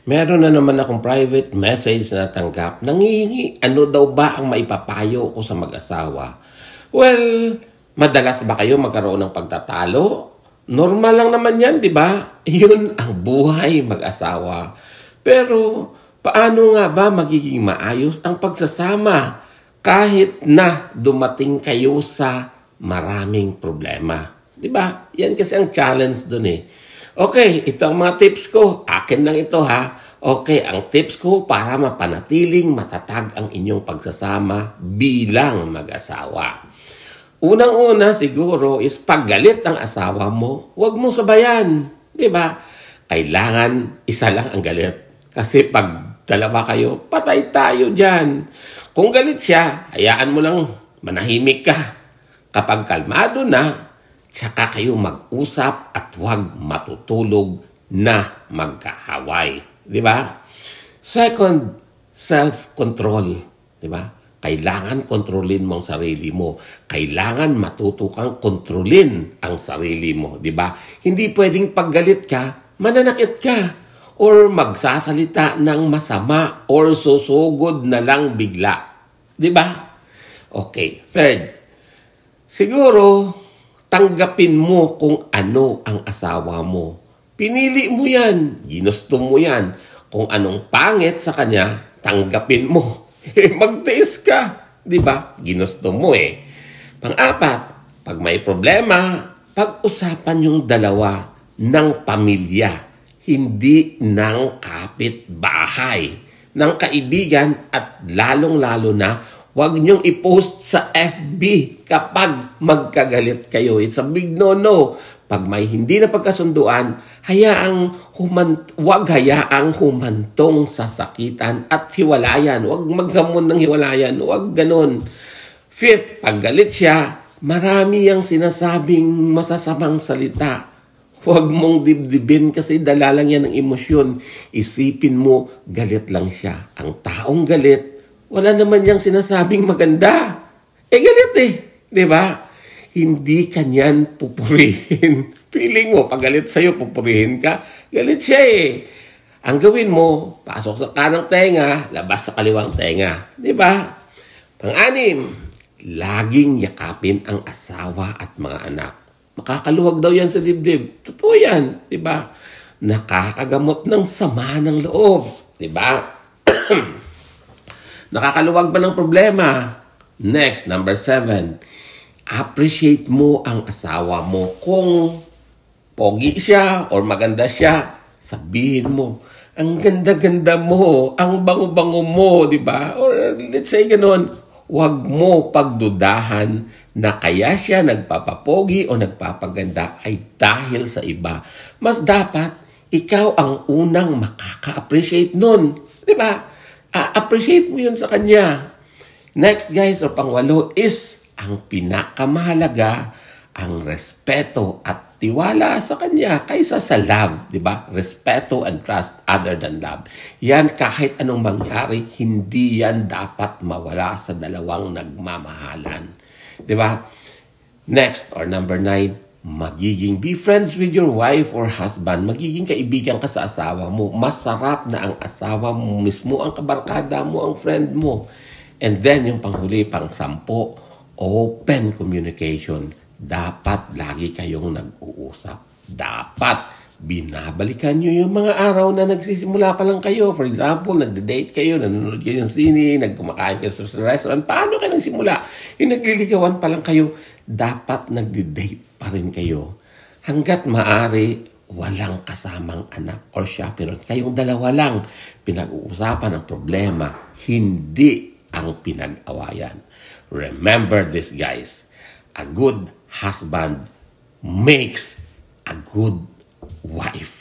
Meron na naman akong private message na tanggap. Nangihingi, ano daw ba ang maipapayo ko sa mag-asawa? Well, madalas ba kayo magkaroon ng pagtatalo? Normal lang naman yan, di ba? Yun ang buhay mag-asawa. Pero, paano nga ba magiging maayos ang pagsasama kahit na dumating kayo sa maraming problema? Di ba? Yan kasi ang challenge dun eh. Okay, ito ang mga tips ko. Akin lang ito ha. Okay, ang tips ko para mapanatiling matatag ang inyong pagsasama bilang mag-asawa. Unang-una siguro is paggalit ang asawa mo, huwag mo sabayan. Diba? Kailangan isa lang ang galit. Kasi pag dalawa kayo, patay tayo dyan. Kung galit siya, hayaan mo lang manahimik ka. Kapag kalmado na, tsaka kayo mag-usap at huwag matutulog na magkahaway. Di ba? Second, self-control. Di ba? Kailangan kontrolin mo ang sarili mo. Kailangan matuto kang kontrolin ang sarili mo. Di ba? Hindi pwedeng paggalit ka, mananakit ka. Or magsasalita ng masama or susugod na lang bigla. Di ba? Okay. Third, siguro, tanggapin mo kung ano ang asawa mo. Pinili mo yan. Ginusto mo yan. Kung anong pangit sa kanya, tanggapin mo. Magtiis ka. Diba? Ginusto mo eh. Pang-apat, pag may problema, pag-usapan yung dalawa ng pamilya. Hindi ng kapitbahay. Ng kaibigan at lalong-lalo na huwag niyong i-post sa FB kapag magkagalit kayo. It's a big no-no. Pag may hindi na pagkasunduan, huwag hayaang humantong sa sakitan at hiwalayan. Huwag maghamon ng hiwalayan. Huwag ganun. Fifth, pag galit siya, marami ang sinasabing masasamang salita. Huwag mong dibdibin kasi dala lang yan ng emosyon. Isipin mo, galit lang siya. Ang taong galit, wala naman niyang sinasabing maganda. Galit eh. Diba? Hindi kanyan pupurihin. Feeling mo, pag galit sa'yo, pupurihin ka. Galit siya eh. Ang gawin mo, pasok sa kanang tenga, labas sa kaliwang tenga. Diba? Pang-anim, laging yakapin ang asawa at mga anak. Makakaluwag daw yan sa dibdib. Totoo yan. Diba? Nakakagamot ng sama ng loob. Diba? Nakakaluwag ba ng problema? Next, number 7. Appreciate mo ang asawa mo. Kung pogi siya or maganda siya, sabihin mo, ang ganda-ganda mo, ang bango-bango mo, di ba? Or let's say ganun, huwag mo pagdudahan na kaya siya nagpapapogi o nagpapaganda ay dahil sa iba. Mas dapat, ikaw ang unang makaka-appreciate nun. Di ba? Appreciate mo yun sa kanya. Next guys, o pang-8 is ang pinakamahalaga, ang respeto at tiwala sa kanya kaysa sa love, di ba? Respeto and trust other than love. Yan kahit anong mangyari, hindi yan dapat mawala sa dalawang nagmamahalan. Di ba? Next, or number 9, be friends with your wife or husband. Magiging kaibigan ka sa asawa mo. Masarap na ang asawa mo mismo, ang kabarkada mo, ang friend mo. And then, yung panghuli, pang-10, open communication. Dapat lagi kayong nag-uusap. Dapat binabalikan nyo yung mga araw na nagsisimula pa lang kayo. For example, nagde-date kayo, nanonood kayo ng sine, nagkumakain kayo sa restaurant. Paano kayo nagsimula? Yung nagliligawan pa lang kayo, dapat nagde-date pa rin kayo. Hanggat maaari, walang kasamang anak or chaperone. Kayong dalawa lang pinag-uusapan ang problema, hindi ang pinag-awayan. Remember this, guys. A good husband makes a good wife.